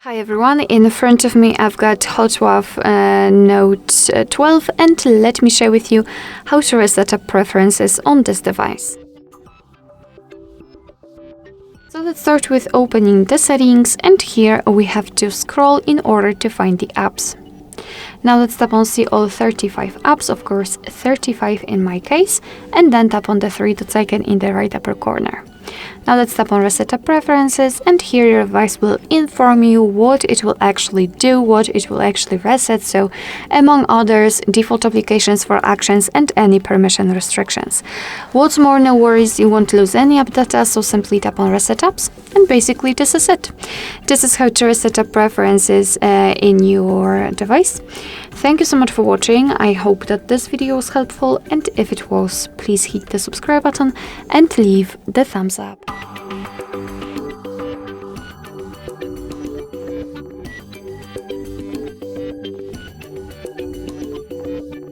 Hi everyone, in front of me I've got HOTWAV Note 12 and let me share with you how to reset up preferences on this device. So let's start with opening the settings, and here we have to scroll in order to find the apps. Now let's tap on see all 35 apps, of course 35 in my case, and then tap on the three dots icon in the right upper corner. Now let's tap on Reset Up Preferences, and here your device will inform you what it will actually do, what it will actually reset, so among others, default applications for actions and any permission restrictions. What's more, no worries, you won't lose any app data, so simply tap on Reset Apps, and basically this is it. This is how to reset up preferences in your device. Thank you so much for watching. I hope that this video was helpful, and if it was, please hit the subscribe button and leave the thumbs up.